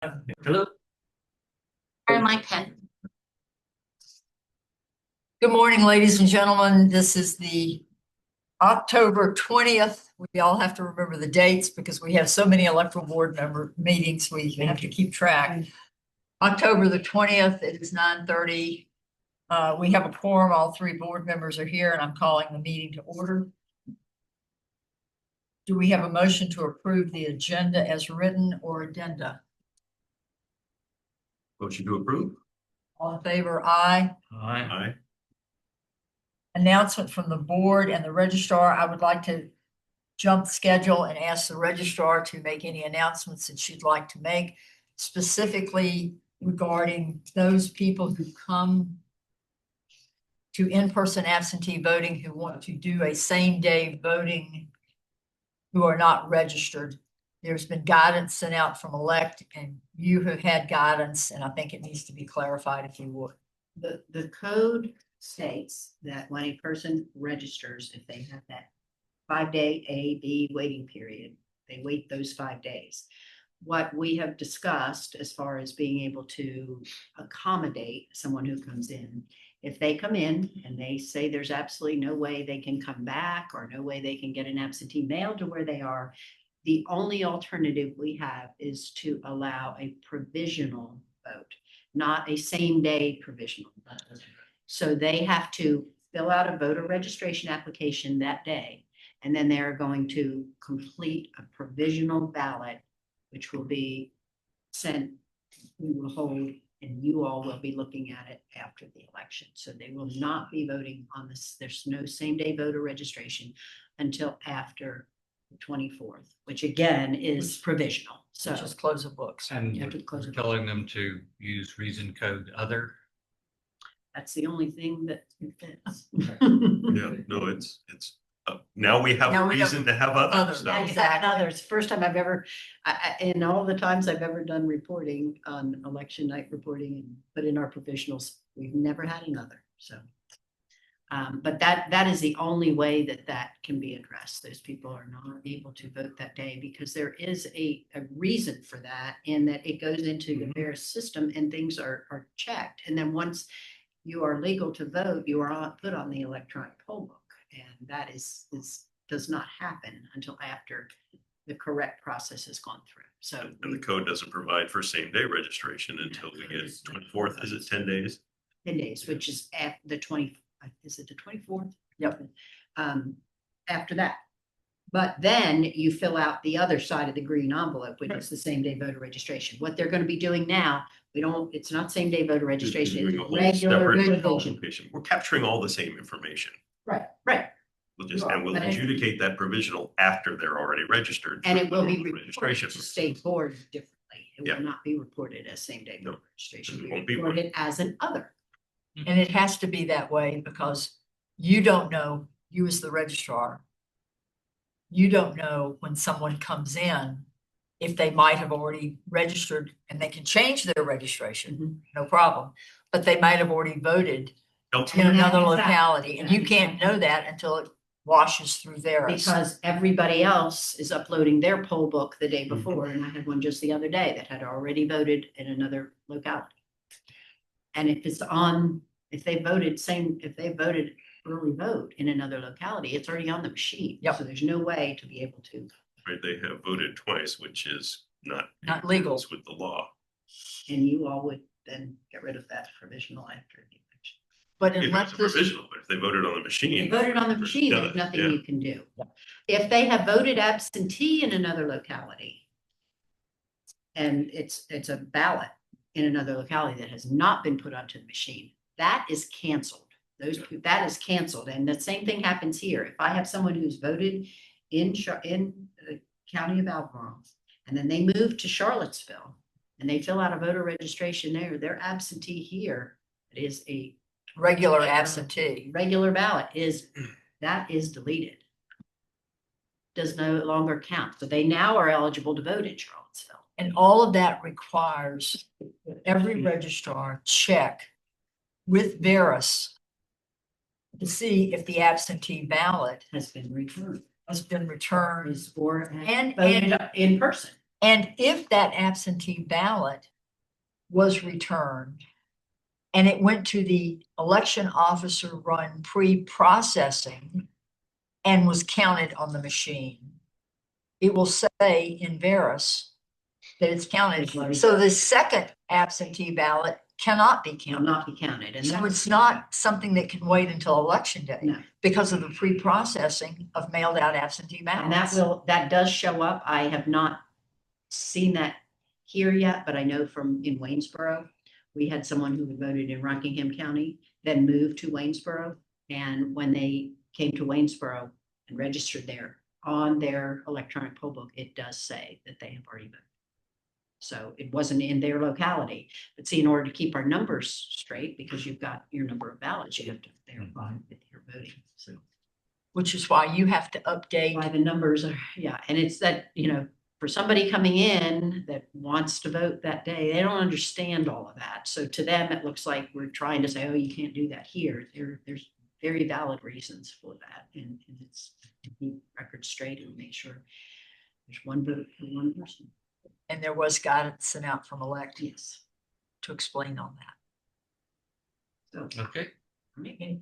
Hello. Where my pen? Good morning, ladies and gentlemen. This is the October 20th. We all have to remember the dates because we have so many electoral board member meetings. We have to keep track. October the 20th, it is 9:30. We have a quorum. All three board members are here and I'm calling the meeting to order. Do we have a motion to approve the agenda as written or addenda? Motion to approve. All in favor, aye. Aye. Announcement from the board and the registrar. I would like to jump schedule and ask the registrar to make any announcements that she'd like to make, specifically regarding those people who come to in-person absentee voting who want to do a same-day voting who are not registered. There's been guidance sent out from Elect, and you have had guidance, and I think it needs to be clarified if you would. The code states that when a person registers, if they have that 5-day A, B waiting period, they wait those 5 days. What we have discussed as far as being able to accommodate someone who comes in, if they come in and they say there's absolutely no way they can come back or no way they can get an absentee mail to where they are, the only alternative we have is to allow a provisional vote, not a same day provisional vote. So they have to fill out a voter registration application that day, and then they're going to complete a provisional ballot, which will be sent, we will hold, and you all will be looking at it after the election. So they will not be voting on this. There's no same day voter registration until after the 24th, which again is provisional. So Just close the books. And you have to close it. telling them to use reason code other. That's the only thing that fits. Yeah, no, it's, now we have Now a we have reason to have other other. stuff. Exactly. Others. First time I've ever, in all the times I've ever done reporting on election night reporting, but in our professionals, we've never had another. So, but that is the only way that can be addressed. Those people are not able to vote that day because there is a reason for that, in that it goes into the various system and things are checked. And then once you are legal to vote, you are put on the electronic poll book. And that does not happen until after the correct process has gone through. So And the code doesn't provide for same day registration until we get 24th. Is it 10 days? 10 days, which is at the 20, is it the 24th? Yep. After that. But then you fill out the other side of the green envelope, which is the same day voter registration. What they're going to be doing now, it's not same day voter registration. Doing a It's whole regular separate voting. application. We're capturing all the same information. Right. And we'll But it- adjudicate that provisional after they're already registered. And for it will be the reported registration. to state board differently. It Yeah. will not be reported as same day No, voter registration. it We won't be report it as an other. And it has to be that way because you don't know, you as the registrar, you don't know when someone comes in, if they might have already registered, and they can change their registration, no problem. But they might have already voted in another locality, and you can't know that until it washes through theirs. Because everybody else is uploading their poll book the day before, and I had one just the other day that had already voted in another locality. And if they voted early vote in another locality, it's already on the machine. Yep. So there's no way to be able to, Right, they have voted twice, which is not legal with the law. and you all would then get rid of that provisional after the election. But If unless it's a this, provisional, but if they voted on the machine. They voted on the machine, Yeah, there's nothing yeah. you can do. If they have voted absentee in another locality, and it's a ballot in another locality that has not been put onto the machine, that is canceled. That is canceled. And the same thing happens here. If I have someone who's voted in the county of Albemarle, and then they move to Charlottesville and they fill out a voter registration there, they're absentee here. It is a regular absentee, regular ballot is deleted. Does no longer count. So they now are eligible to vote in Charlottesville. and all of that requires that every registrar check with Veris to see if the absentee ballot Has been returned. has been returned. Or And voted in person. And if that absentee ballot was returned and it went to the election officer run pre-processing and was counted on the machine, it will say in Veris that it's counted. So the second absentee ballot cannot be Will counted. not be counted. And So that's, it's not something that can wait until election day no. because of the pre-processing of mailed out absentee And that ballots. that does show up. I have not seen that here yet, but I know from in Waynesboro, we had someone who had voted in Rockingham County, then moved to Waynesboro. And when they came to Waynesboro and registered there on their electronic poll book, it does say that they have already voted. So it wasn't in their locality. But see, in order to keep our numbers straight, because you've got your number of ballots, you have to verify that you're voting. So Which is why you have to why update. the numbers are, yeah, and it's that, for somebody coming in that wants to vote that day, they don't understand all of that. So to them, it looks like we're trying to say, oh, you can't do that here. There's very valid reasons for that. And it's to keep records straight and make sure there's one vote for one person. And there was guidance sent out from elect Yes. to explain on that. So, Okay,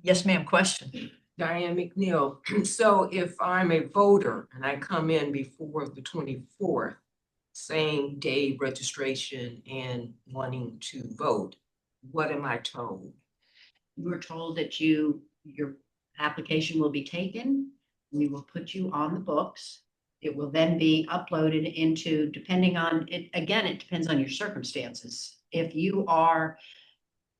Yes, ma'am, question. Diane McNeil. So if I'm a voter and I come in before the 24th, same day registration and wanting to vote, what am I told? you were told that your application will be taken. We will put you on the books. It will then be uploaded into, depending on it, again, it depends on your circumstances. If you are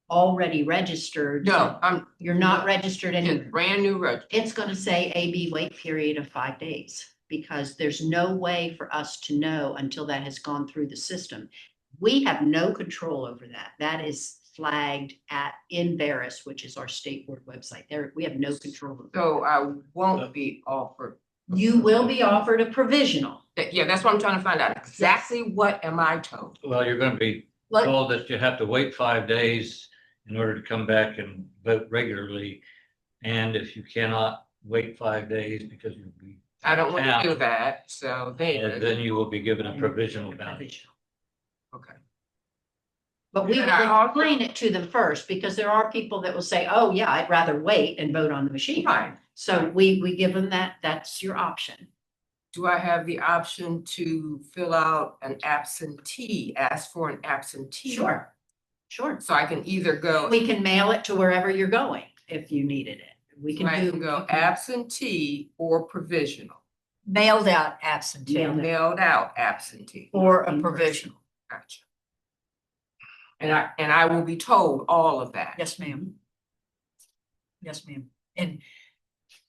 already registered. No, You're not registered just anywhere. brand new register. It's gonna say AB wait period of 5 days, because there's no way for us to know until that has gone through the system. We have no control over that. That is flagged in Veris, which is our state board website. There, we have no control over. So I won't be offered. You will be offered a provisional. Yeah, that's what I'm trying to find out. Exactly what am I told? well, you're gonna be Let- told that you have to wait 5 days in order to come back and vote regularly. And if you cannot wait 5 days because you'll be. I don't want to out, do that, so Then you will be given a provisional ballot. Provisional. okay. But we And I will also- explain it to them first, because there are people that will say, oh, yeah, I'd rather wait and vote on the machine. Right. So we give them that's your option. Do I have the option to fill out an absentee, ask for an absentee? Sure. Sure. So I can either go. We can mail it to wherever you're going if you needed it. We So I can can do. go absentee or provisional, Mailed out absentee Mailed mailed out absentee. or a provisional. Gotcha. And I will be told all of that. Yes, ma'am. Yes, ma'am. And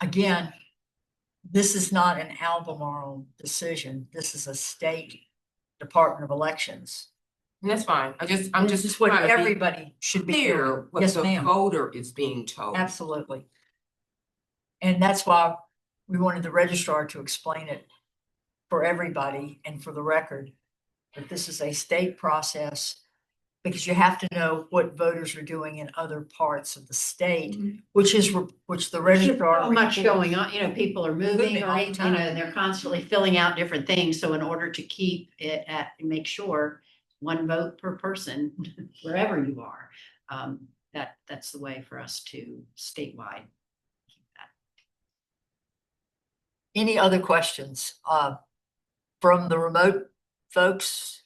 again, this is not an Albemarle decision. This is a state Department of Elections. And that's fine. I'm This just is what trying to be everybody should be clear hearing. what Yes, the ma'am. voter is being told. Absolutely. And that's why we wanted the registrar to explain it for everybody and for the record, that this is a state process, because you have to know what voters are doing in other parts of the state, which the registrar. So much going on, people are moving, Moving all or, the time. and they're constantly filling out different things. So in order to keep it make sure one vote per person, wherever you are, that's the way for us to statewide keep that. Any other questions from the remote folks?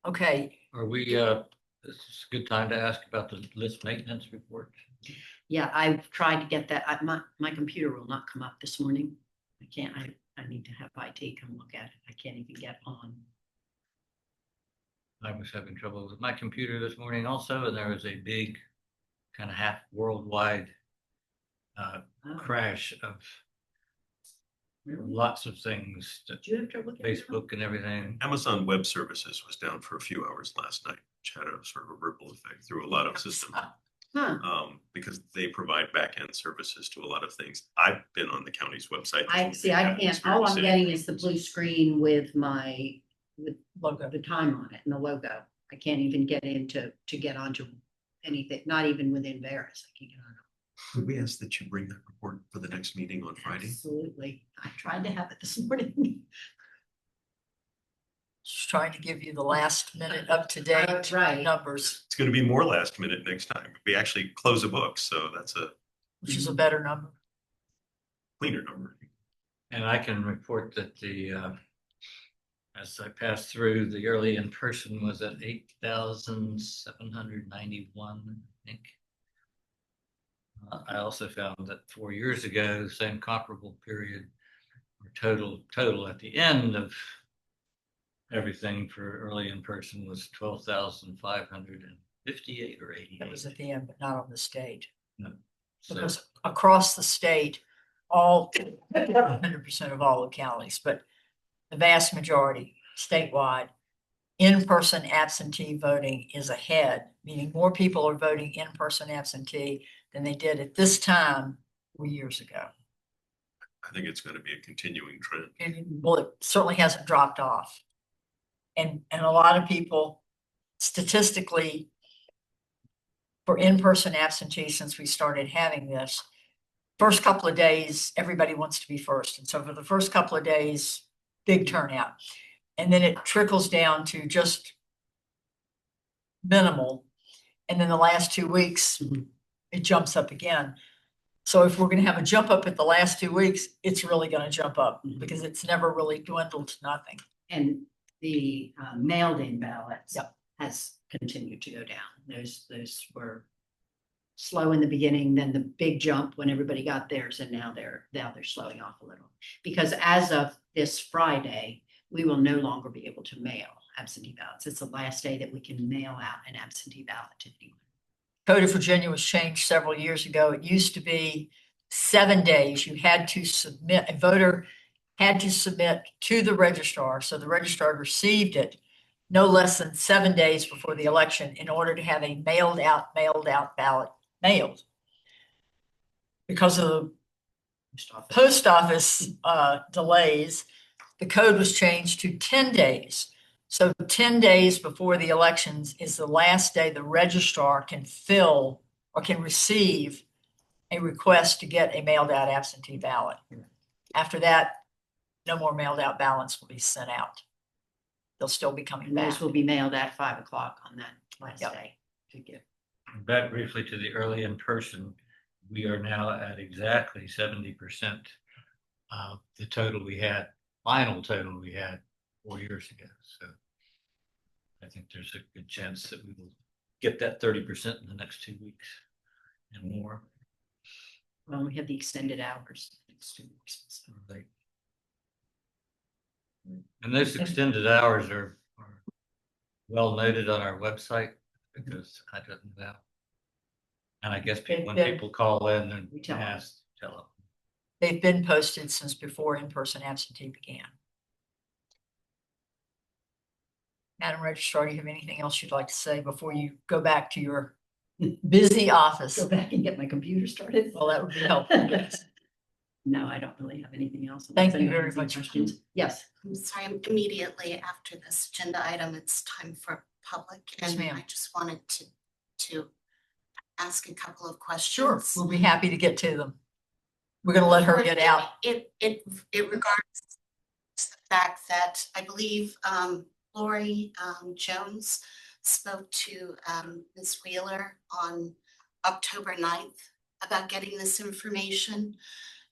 Okay, Are we, this is a good time to ask about the list maintenance report. Yeah, I've tried to get that. My computer will not come up this morning. I can't, I need to have IT come look at it. I can't even get on. I was having trouble with my computer this morning also, and there was a big kind of half worldwide Oh, crash of really? lots of things, that Did you have to look at it? Facebook and everything. Amazon Web Services was down for a few hours last night, which had a sort of a ripple effect through a lot of systems. Huh. Because they provide back-end services to a lot of things. I've been on the county's website. I can't, all I'm getting is the blue screen with logo. the time on it and the logo. I can't even get to get onto anything, not even within Veris. I can't get on. Could we ask that you bring that report for the next meeting on Friday? Absolutely. I tried to have it this morning. Just trying to give you the last minute up to date Right. numbers, It's gonna be more last minute next time. We actually close a book, so that's a which is a better number. cleaner number. And I can report that as I passed through, the early in-person was at 8,791, I think. I also found that 4 years ago, same comparable period, or total at the end of everything for early in-person was 12,558 or 88. That was at the end, but not on the state. So Because across the state, all 100% of all localities, but the vast majority statewide, in-person absentee voting is ahead, meaning more people are voting in-person absentee than they did at this time 4 years ago. I think it's gonna be a continuing trend. Well, it certainly hasn't dropped off. And a lot of people statistically for in-person absentee, since we started having this, first couple of days, everybody wants to be first. And so for the first couple of days, big turnout. And then it trickles down to just minimal. And then the last 2 weeks, it jumps up again. So if we're going to have a jump up at the last 2 weeks, it's really going to jump up because it's never really dwindled to nothing. And the mailed in ballots Yep. has continued to go down. Those were slow in the beginning, then the big jump when everybody got theirs, and now they're slowing off a little. Because as of this Friday, we will no longer be able to mail absentee ballots. It's the last day that we can mail out an absentee ballot to anyone. Code of Virginia was changed several years ago. It used to be 7 days. You had to submit, a voter had to submit to the registrar. So the registrar received it no less than 7 days before the election in order to have a mailed out ballot mailed. Because of the post office delays, the code was changed to 10 days. So 10 days before the elections is the last day the registrar can fill or can receive a request to get a mailed out absentee ballot. After that, no more mailed out ballots will be sent out. They'll still be coming And back. those will be mailed at 5 o'clock on that last Yep. day to get. back briefly to the early in-person, we are now at exactly 70% of the final total we had 4 years ago. So I think there's a good chance that we will get that 30% in the next 2 weeks and more. Well, we have the extended hours. Next 2 weeks, so. And those extended hours are well noted on our website because I didn't know. And I guess when people call in and We tell them. ask, tell them. They've been posted since before in-person absentee began. Madam Registrar, do you have anything else you'd like to say before you go back to your busy office? Go back and get my computer started. Well, that would be helpful. Yes. No, I don't really have anything else. Thank Unless you anyone very has any much. questions. Yes. I'm sorry, immediately after this agenda item, it's time for public. Yes, And ma'am. I just wanted to ask a couple of questions. Sure, we'll be happy to get to them. We're gonna let her get out. It regards the fact that I believe Lori Jones spoke to Ms. Wheeler on October 9th about getting this information.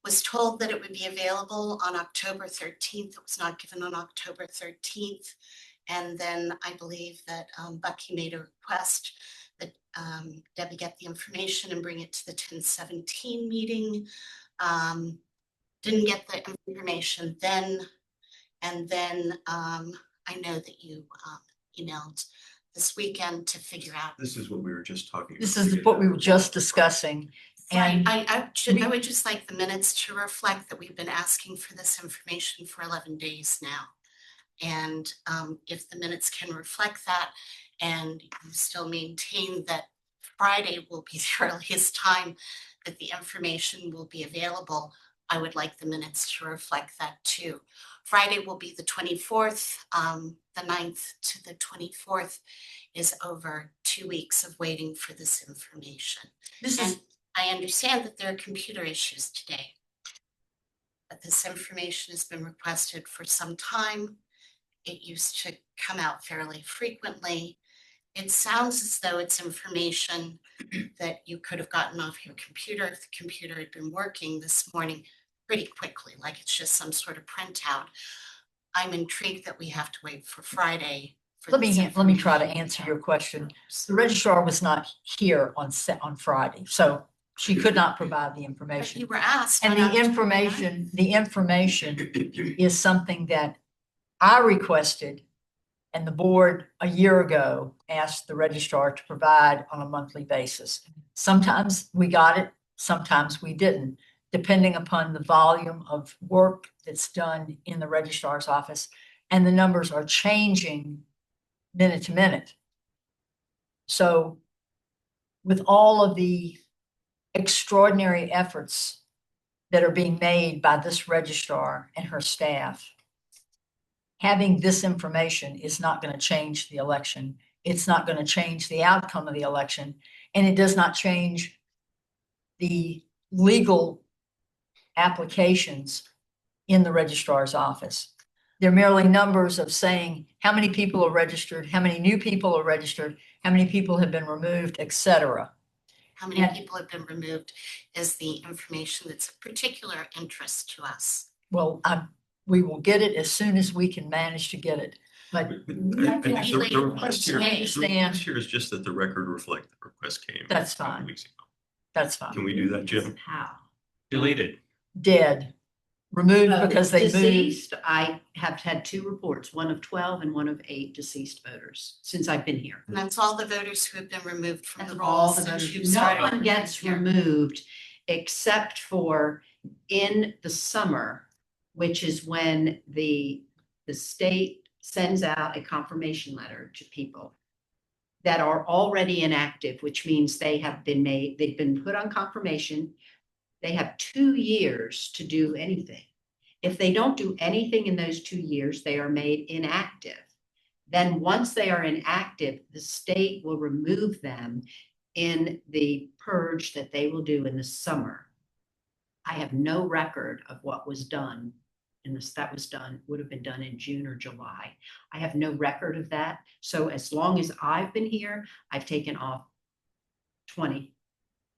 Was told that it would be available on October 13th. It was not given on October 13th. And then I believe that Bucky made a request that Debbie get the information and bring it to the 10/17 meeting. Didn't get the information then. And then I know that you emailed this weekend to figure out. This is what we were just talking about. This is what we were just discussing. Right, And I would just like the minutes to reflect that we've been asking for this information for 11 days now. And if the minutes can reflect that and you still maintain that Friday will be the earliest time that the information will be available, I would like the minutes to reflect that too. Friday will be the 24th, the 9th to the 24th is over 2 weeks of waiting for this information. this is, And I understand that there are computer issues today. But this information has been requested for some time it used to come out fairly frequently. It sounds as though it's information that you could have gotten off your computer if the computer had been working this morning pretty quickly, like it's just some sort of printout. I'm intrigued that we have to wait for Friday. For Let this me try to information. answer your question. The registrar was not here on Friday, so she could not provide the But information. you were asked. And on the October 9th. information is something that I requested, and the board a year ago asked the registrar to provide on a monthly basis. Sometimes we got it, sometimes we didn't, depending upon the volume of work that's done in the registrar's office. And the numbers are changing minute to minute. So with all of the extraordinary efforts that are being made by this registrar and her staff, having this information is not going to change the election. It's not going to change the outcome of the election, and it does not change the legal applications in the registrar's office. They're merely numbers of saying how many people are registered, how many new people are registered, how many people have been removed, etc. How many And- people have been removed is the information that's of particular interest to us. Well, we will get it as soon as we can manage to get it. But I think the request here, I the understand. request here is just that the record reflect the request came. That's a couple fine. weeks ago. that's Can fine. we do that, Jim? How? Deleted. Dead, removed because they moved. Deceased, I have had 2 reports, one of 12 and one of 8 deceased voters since I've been here. And that's all the voters who have been removed from That's the all rolls the since voters. you No started. one gets here. removed except for in the summer, which is when the state sends out a confirmation letter to people that are already inactive, which means they've been put on confirmation. They have 2 years to do anything. If they don't do anything in those 2 years, they are made inactive. Then once they are inactive, the state will remove them in the purge that they will do in the summer. I have no record of what was done that was done, would have been done in June or July. I have no record of that. So as long as I've been here, I've taken off 20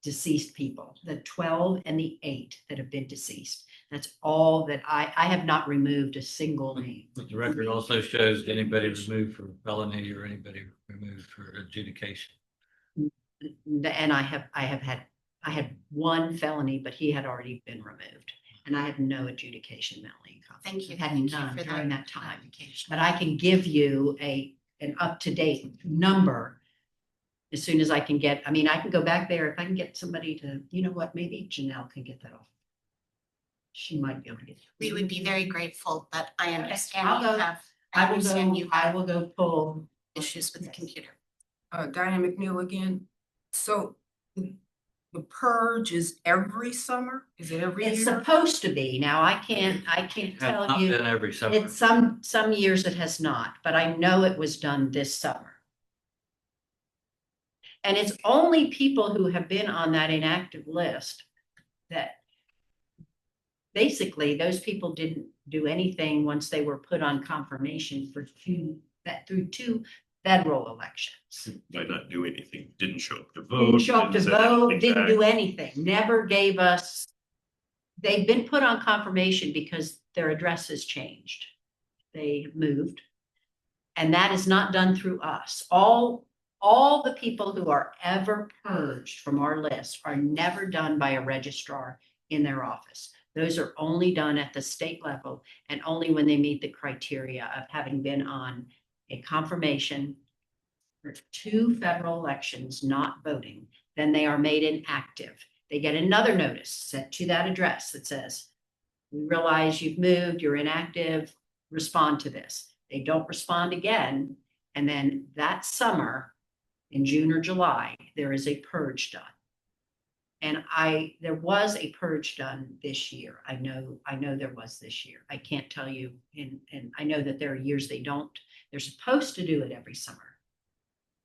deceased people, the 12 and the 8 that have been deceased. That's all that I have not removed a single name. But the record also shows anybody removed for felony or anybody removed for adjudication. And I had 1 felony, but he had already been removed. And I have no adjudication penalty. Thank you. Had Thank you none for during that time. clarification. But I can give you an up-to-date number as soon as I can get, I mean, I can go back there if I can get somebody to, you know what, maybe Janelle can get that off. She might be able to get. We would be very grateful, but I understand I'll you go. have, I will understand go, you I have will go pull. issues with the computer. Diane McNeil again. So the purge is every summer? Is it every It's year? supposed to be. Now, I can't Has tell not you. been every summer. It's some years it has not, but I know it was done this summer. And it's only people who have been on that inactive list that basically those people didn't do anything once they were put on confirmation through 2 federal elections. Might not do anything, didn't show up to vote. Didn't show up to send vote, anything didn't back. do anything, never gave us. They've been put on confirmation because their address has changed. They moved. And that is not done through us. All the people who are ever purged from our list are never done by a registrar in their office. Those are only done at the state level and only when they meet the criteria of having been on a confirmation for 2 federal elections, not voting, then they are made inactive. They get another notice sent to that address that says, we realize you've moved, you're inactive, respond to this. They don't respond again. And then that summer, in June or July, there is a purge done. And there was a purge done this year. I know there was this year. I can't tell you, and I know that there are years they don't. They're supposed to do it every summer.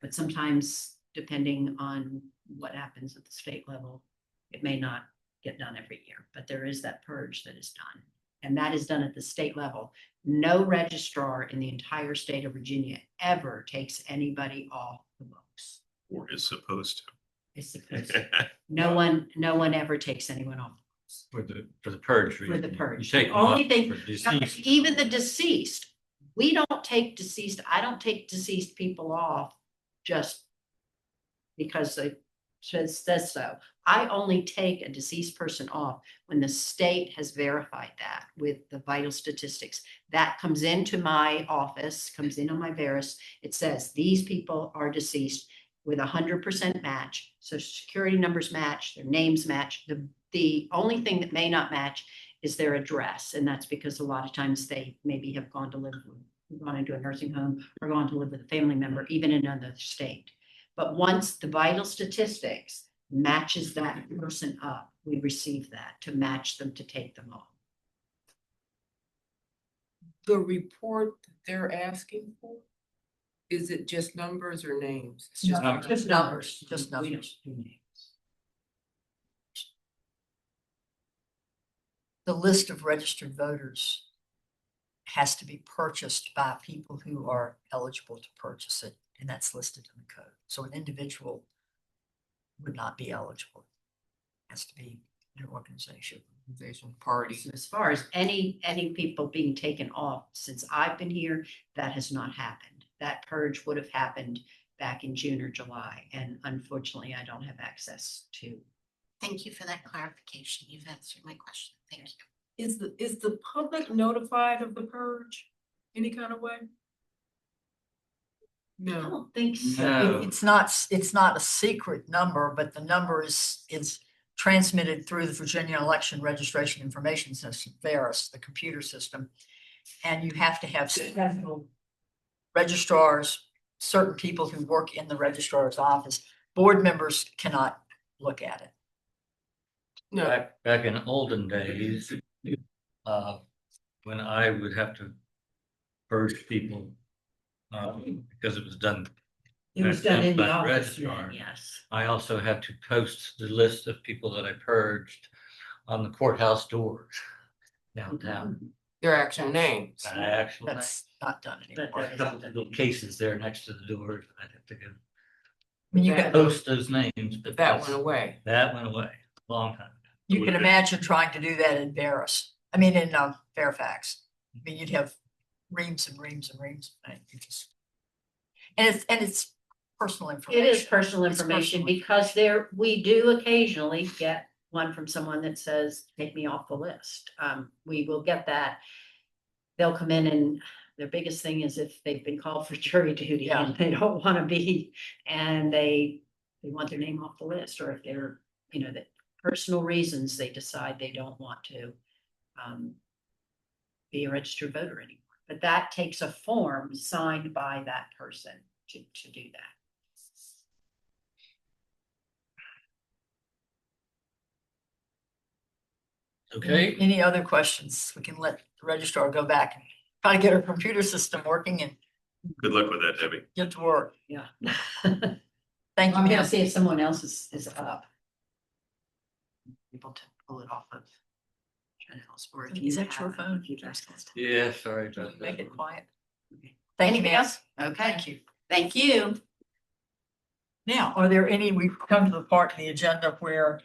But sometimes, depending on what happens at the state level, it may not get done every year. But there is that purge that is done. And that is done at the state level. No registrar in the entire state of Virginia ever takes anybody off the books. Or is supposed It's supposed to. to. No one ever takes anyone off For the purge. for the reason. purge. You take The them only off thing, for deceased. even the deceased, we don't take deceased, I don't take deceased people off just because it says so. I only take a deceased person off when the state has verified that with the vital statistics. That comes into my office, comes in on my Veris. It says these people are deceased with 100% match. Social security numbers match, their names match. The only thing that may not match is their address. And that's because a lot of times they maybe have gone to live, gone into a nursing home or gone to live with a family member, even in another state. But once the vital statistics matches that person up, we receive that to match them to take them off. The report that they're asking for, is it just numbers or names? It's just Numbers. Just numbers, just We don't numbers. do names. The list of registered voters has to be purchased by people who are eligible to purchase it, and that's listed in the code. So an individual would not be eligible. It has to be an organization. organization party. So as far as any people being taken off, since I've been here, that has not happened. That purge would have happened back in June or July, and unfortunately, I don't have access to. Thank you for that clarification. You've answered my question. Thank you. Is the public notified of the purge any kind of way? I No. don't think so. No. It's not a secret number, but the number is transmitted through the Virginia Election Registration Information System, VERIS, the computer system. And you have to have special registrars, certain people who work in the registrar's office. Board members cannot look at it. No, Back in olden days, when I would have to purge people, because it was done, It was done in the By office, registrar. then, yes. I also had to post the list of people that I purged on the courthouse doors downtown. their actual names. I actually, That's not done anymore. But a couple of little cases there next to the doors. I'd have to go I mean, you can, post those naans, but That went away. That went away a long time ago. you can imagine trying to do that in Veris. I mean, in Fairfax. I mean, you'd have reams and reams and reams. And it's personal It information. is personal It's information personal because we do occasionally get one from someone that says, take me off the list. We will get that. They'll come in and their biggest thing is if they've been called for jury duty Yeah. and they don't want to be, and they want their name off the list, or if they're, that personal reasons, they decide they don't want to be a registered voter anymore. But that takes a form signed by that person to do that. Okay, Any other questions? We can let the registrar go back and try to get her computer system working and Good luck with that, Debbie. get to work. Yeah. Thank you, I'm gonna ma'am. see if someone else is up. Able to pull it off of. channels, or if Is you that your have- phone? if you've accessed it. yeah, sorry about that. Make it quiet. Okay. Thank you, Anything ma'am. else? Okay, Thank you. thank you. Now, are there any, we've come to the part in the agenda where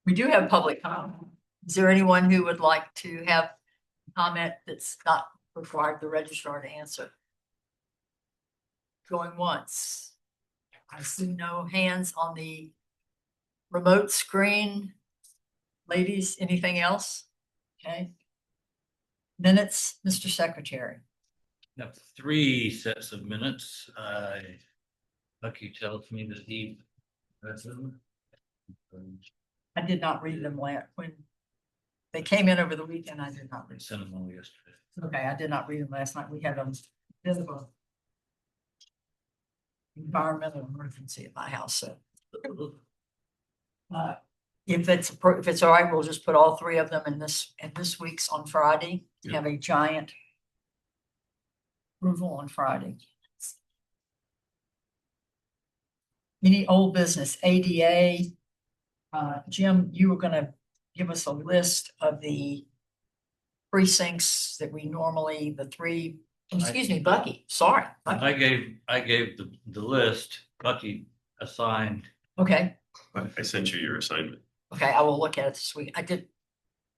we do have public comment. Is there anyone who would like to have comment that's not required the registrar to answer? Going once. I see no hands on the remote screen. Ladies, anything else? Okay. Minutes, Mr. Secretary. Have 3 sets of minutes. Lucky tells me that that's them. I did not read them when they came in over the weekend. I did not I read. sent them all yesterday. Okay, I did not read them last night. We had a bit of a environmental emergency at my house, so. If it's all right, we'll just put all 3 of them in this week's on Friday. Yeah. Have a giant approval on Friday. Any old business, ADA? Jim, you were gonna give us a list of the precincts that we normally, the three, excuse me, Bucky, sorry. Bucky. I gave the list, Bucky assigned. Okay, I sent you your assignment. okay, I will look at it this week. I did,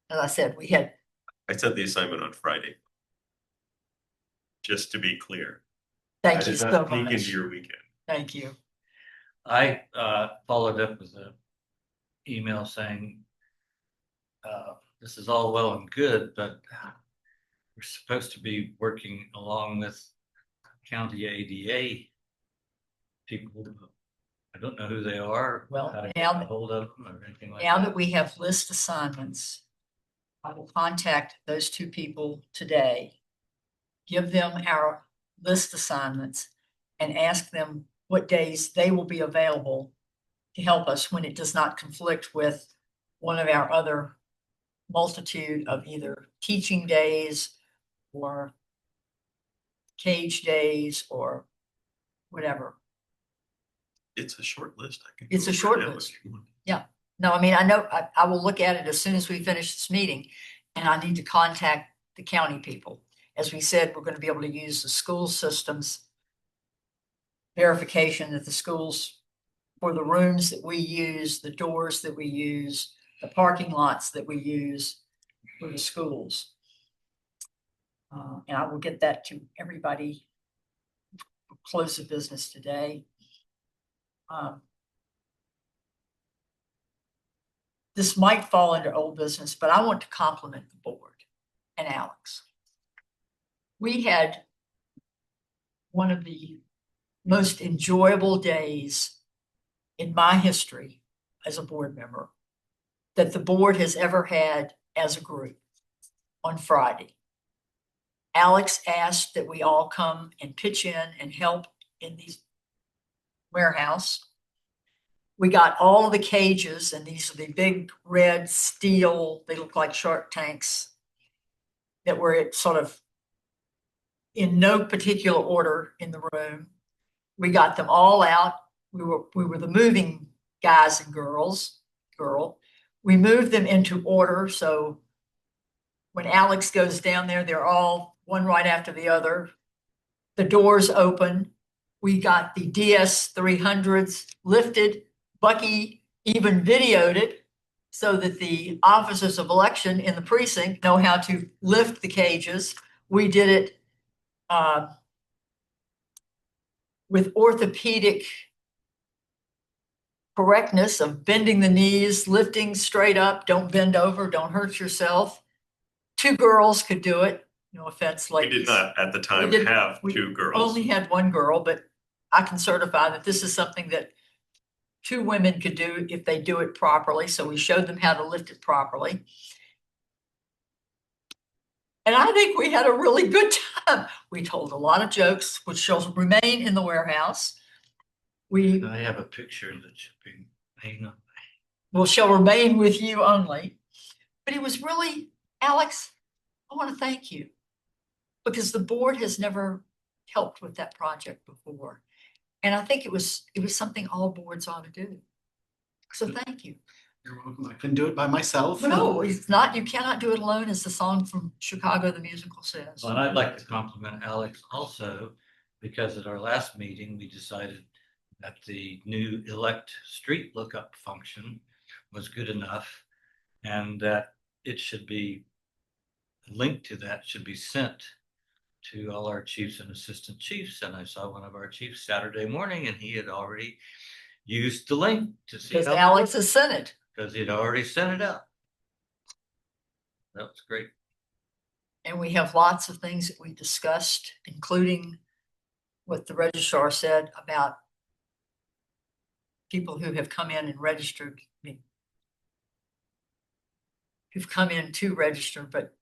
as I said, we had, I sent the assignment on Friday. Just to be clear. thank I you did so not sneak much. into your weekend. Thank you. I followed up with an email saying, this is all well and good, but we're supposed to be working along with county ADA people. I don't know who they are. Well, how to get now a hold of them or anything like Now that. that we have list assignments, I will contact those two people today, give them our list assignments, and ask them what days they will be available to help us when it does not conflict with one of our other multitude of either teaching days or cage days or whatever. It's a short list. I could It's go a over it short now if list. you want. No, I mean, I know, I will look at it as soon as we finish this meeting, and I need to contact the county people. As we said, we're gonna be able to use the school systems verification that the schools, for the rooms that we use, the doors that we use, the parking lots that we use for the schools. And I will get that to everybody, close of business today. This might fall under old business, but I want to compliment the board and Alex. We had one of the most enjoyable days in my history as a board member that the board has ever had as a group on Friday. Alex asked that we all come and pitch in and help in the warehouse. We got all of the cages, and these are the big red steel, they look like shark tanks that were sort of in no particular order in the room. We got them all out. We were the moving guys and girl. We moved them into order. So when Alex goes down there, they're all one right after the other. The doors open. We got the DS300s lifted. Bucky even videoed it so that the officers of election in the precinct know how to lift the cages. We did it with orthopedic correctness of bending the knees, lifting straight up, don't bend over, don't hurt yourself. Two girls could do it. No offense, We ladies. did not at the time did- have we two girls. Only had one girl, but I can certify that this is something that two women could do if they do it properly. So we showed them how to lift it properly. And I think we had a really good time. We told a lot of jokes, which shall remain in the warehouse. I have a picture that should be hanging up. Shall remain with you only. But it was really, Alex, I want to thank you because the board has never helped with that project before. And I think it was something all boards ought to do. So thank you. You're welcome. I couldn't do it by myself. No, it's not, you cannot do it alone, as the song from Chicago, the musical says. Well, and I'd like to compliment Alex also, because at our last meeting, we decided that the new elect street lookup function was good enough and that it should be linked to that should be sent to all our chiefs and assistant chiefs. And I saw one of our chiefs Saturday morning and he had already used the link to see Because how, Alex has sent it. because he'd already sent it out. That was great. And we have lots of things that we discussed, including what the registrar said about people who have come in and registered, who've come in to register, but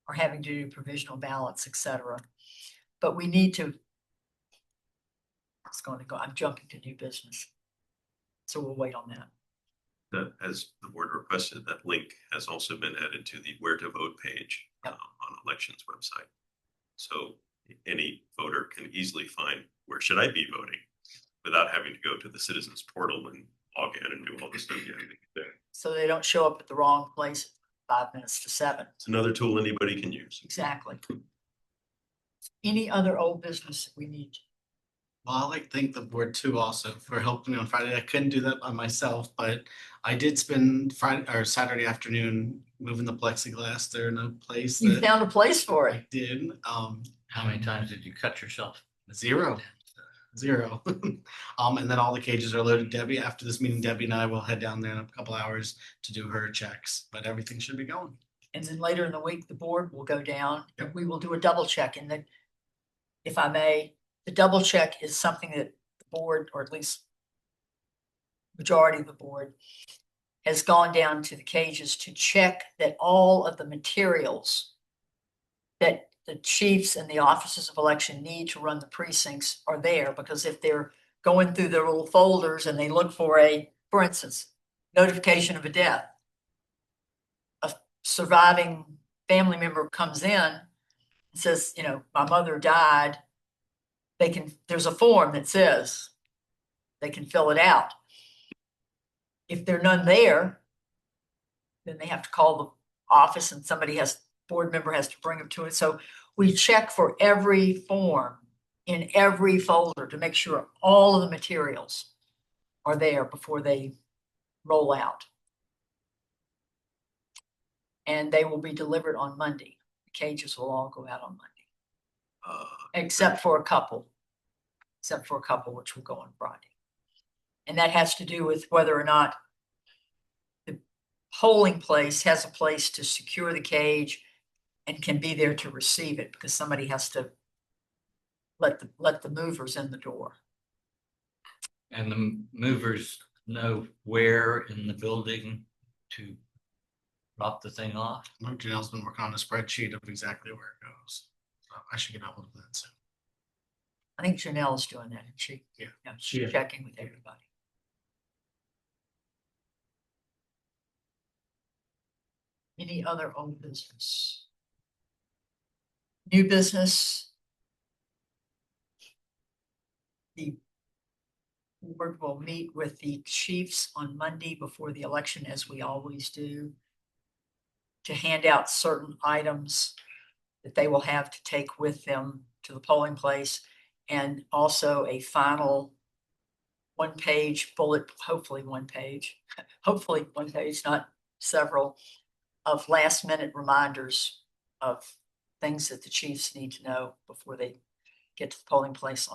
are having to do provisional ballots, etc. But we need to, it's going to go, I'm jumping to new business. So we'll wait on that. That, as the board requested, that link has also been added to the where to vote page on elections website. So any voter can easily find where should I be voting without having to go to the citizens portal and log in and do all the stuff you have to do there. So they don't show up at the wrong place. 5 minutes to 7. It's another tool anybody can use. Exactly. Any other old business that we need? Well, I like to thank the board too also for helping me on Friday. I couldn't do that by myself, but I did spend Friday or Saturday afternoon moving the plexiglass there in a place You that found a place for it. I did. How many times did you cut yourself? Zero. And then all the cages are loaded. Debbie, after this meeting, Debbie and I will head down there in a couple hours to do her checks, but everything should be going. And then later in the week, the board will go down and Yep. we will do a double check. And then, if I may, the double check is something that the board, or at least majority of the board, has gone down to the cages to check that all of the materials that the chiefs and the officers of election need to run the precincts are there, because if they're going through their little folders and they look for instance, notification of a death, a surviving family member comes in and says, my mother died, there's a form that says they can fill it out. If there are none there, then they have to call the office and board member has to bring them to it. So we check for every form in every folder to make sure all of the materials are there before they roll out. And they will be delivered on Monday. The cages will all go out on Monday, except for a couple, which will go on Friday. And that has to do with whether or not the polling place has a place to secure the cage and can be there to receive it, because somebody has to let the movers in the door. And the movers know where in the building to drop the thing off? I know Janelle's been working on a spreadsheet of exactly where it goes. So I should get out of that soon. I think Janelle's doing that, and Yeah. she's Yeah. checking with everybody. Any other old business? New business? The board will meet with the chiefs on Monday before the election, as we always do, to hand out certain items that they will have to take with them to the polling place, and also a final one-page bullet, hopefully one page, not several, of last-minute reminders of things that the chiefs need to know before they get to the polling place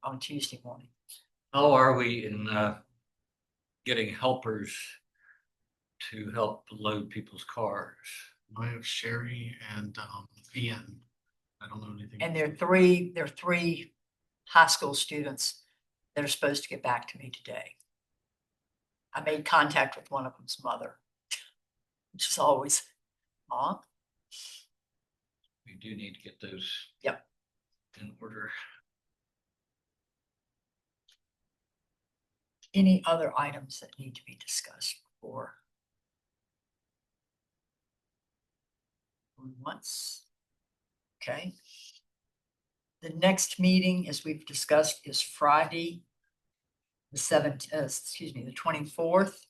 on Tuesday morning. How are we in getting helpers to help load people's cars? I have Sherry and Ian. I don't know anything. And there are three high school students that are supposed to get back to me today. I made contact with one of them's mother, which is always, Mom. We do need to get those. Yep. In order. Any other items that need to be discussed before? Once. Okay. The next meeting, as we've discussed, is Friday, the 24th.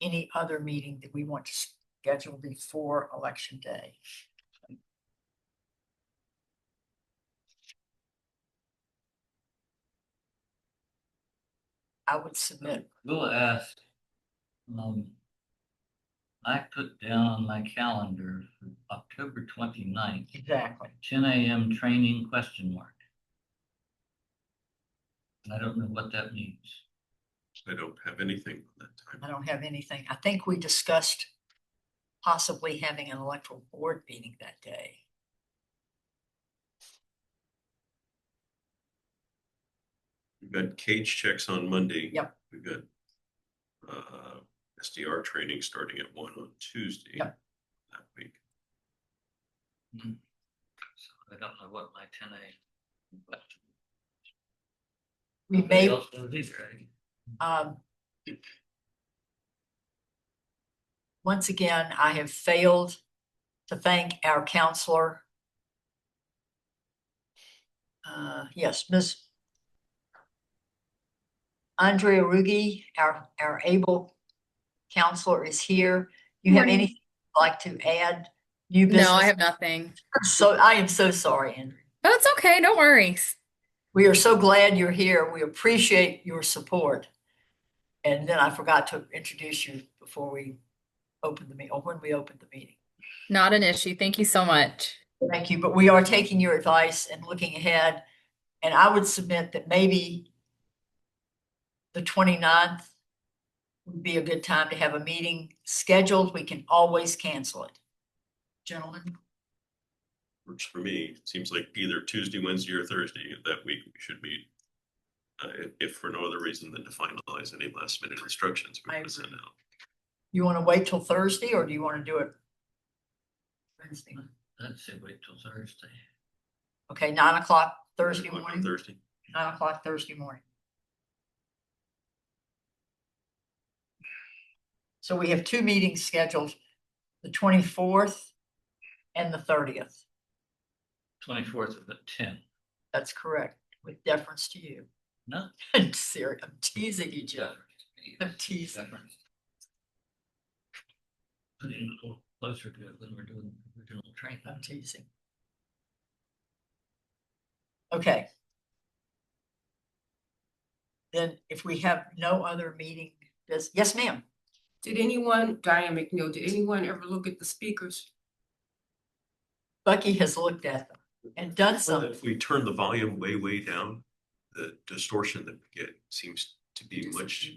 Any other meeting that we want to schedule before Election Day? I would submit. We'll ask. I put down on my calendar for October 29th, Exactly. 10 a.m. training ? I don't know what that means. I don't have anything on that I time. don't have anything. I think we discussed possibly having an electoral board meeting that day. We've got cage checks on Monday. Yep. We've got SDR training starting at 1 on Tuesday. Yep. That week. So I don't know what my 10 a.m. We may, once again, I have failed to thank our counselor. Yes, Andrea Rugi, our able counselor, is here. You have Morning. anything you'd like to add? New No, I business? have nothing. So I am so sorry, Andrea. But it's okay, no worries. We are so glad you're here. We appreciate your support. And then I forgot to introduce you before we opened the meeting, or when we opened the meeting. Not an issue. Thank you so much. Thank you, but we are taking your advice and looking ahead. And I would submit that maybe the 29th would be a good time to have a meeting scheduled. We can always cancel it. Gentlemen, Works for me. It seems like either Tuesday, Wednesday, or Thursday that week we should meet. If for no other reason than to finalize any last minute instructions we I want to send agree. out. you want to wait till Thursday or do you want to do it Wednesday? I'd say wait till Thursday. Okay, 9 o'clock Thursday 9 o'clock on morning, Thursday. 9 o'clock Thursday morning. So we have two meetings scheduled, the 24th and the 30th. 24th of the 10th. That's correct, with deference to you. No. I'm serious, I'm teasing you, Joe. I'm teasing. Putting it a little closer to it than we're doing the original training. I'm teasing. Okay. Then if we have no other meeting, yes, ma'am. Did anyone, Diane McNeil, did anyone ever look at the speakers? Bucky has looked at them and done Well, some. if we turn the volume way down, the distortion that we get seems to be much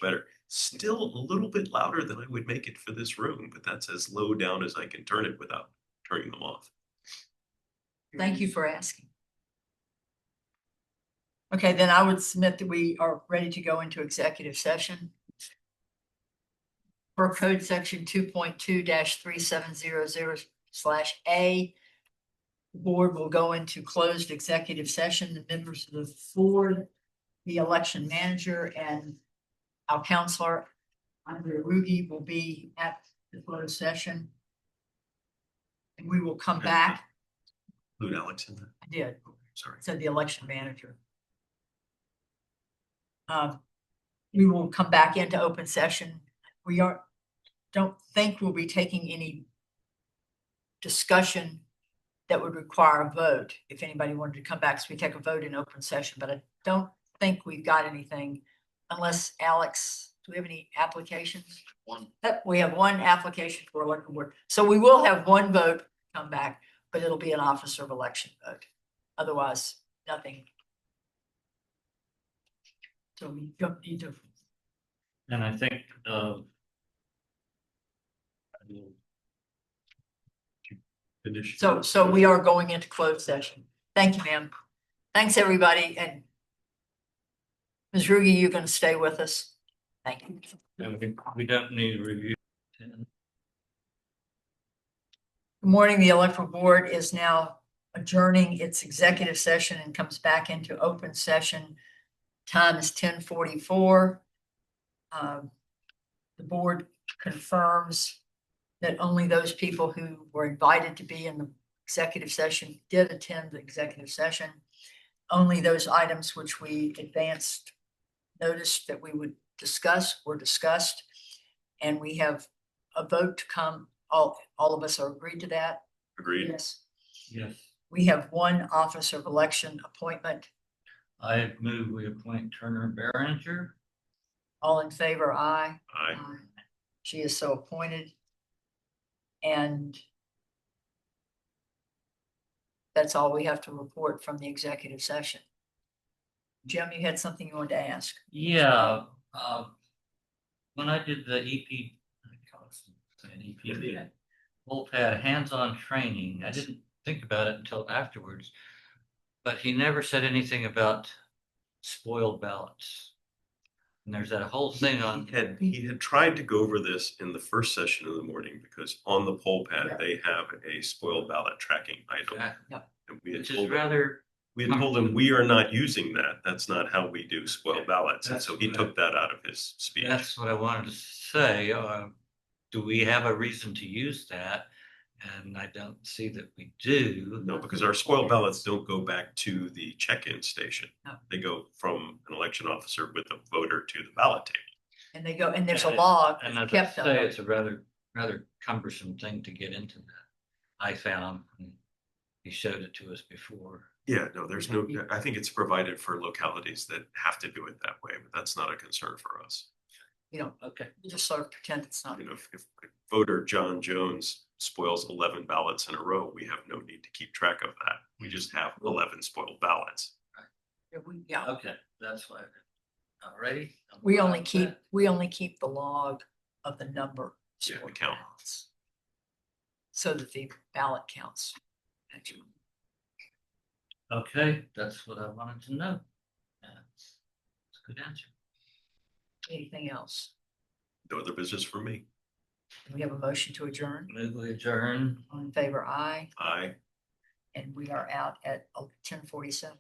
better. Still a little bit louder than I would make it for this room, but that's as low down as I can turn it without turning them off. Thank you for asking. Okay, then I would submit that we are ready to go into executive session. Per code section 2.2-3700/A. The board will go into closed executive session. The members of the board, the election manager, and our counselor, Andrea Rugi, will be at the closed session. And we will come back. Include Alex in that. I did. Sorry. Said the election manager. We will come back into open session. We don't think we'll be taking any discussion that would require a vote. If anybody wanted to come back, so we take a vote in open session, but I don't think we've got anything unless Alex, do we have any applications? One. We have one application for elected board. So we will have one vote come back, but it'll be an officer of election vote. Otherwise, nothing. So we don't need to. And I think, Finish. So we are going into closed session. Thank you, ma'am. Thanks, everybody. And Ms. Rugi, you're going to stay with us. Thank you. we don't need a review. Good morning. The electoral board is now adjourning its executive session and comes back into open session. Time is 10:44. The board confirms that only those people who were invited to be in the executive session did attend the executive session. Only those items which we advanced notice that we would discuss were discussed. And we have a vote to come. All of us are agreed to that. Agreed. Yes. Yes, We have one officer of election appointment. I move we appoint Turner Behringer. All in favor, aye. Aye. She is so appointed. And that's all we have to report from the executive session. Jim, you had something you wanted to ask? Yeah, when I did the EP, Wolf had hands-on training. I didn't think about it until afterwards. But he never said anything about spoiled ballots. And there's that whole thing on. He had tried to go over this in the first session in the morning because on the poll pad, Yeah. they have a spoiled ballot tracking item. Yep. And we had Which is told him, rather, we are not using that. That's not how we do spoiled ballots. And so he That's took that out of his speech. that's what I wanted to say. Do we have a reason to use that? And I don't see that we do. No, because our spoiled ballots don't go back to the check-in station. No. They go from an election officer with a voter to the ballot table. And they go, and there's a And log And as I kept on say, them. it's a rather cumbersome thing to get into that. I found, and he showed it to us before. Yeah, no, there's no, I think it's provided for localities that have to do it that way, but that's not a concern for us. You know, Okay. you just sort of pretend it's not. You know, if voter John Jones spoils 11 ballots in a row, we have no need to keep track of that. We just have 11 spoiled ballots. Yeah, Okay, that's why. Alrighty. I'm we fine only with keep, that. we only keep the log of the number. Yeah, the stored count. ballots. So that the ballot counts. Actually. Okay, that's what I wanted to know. That's a good answer. Anything else? No other business for me. We have a motion to adjourn. Move we adjourn. All in favor, aye. Aye. And we are out at 10:47.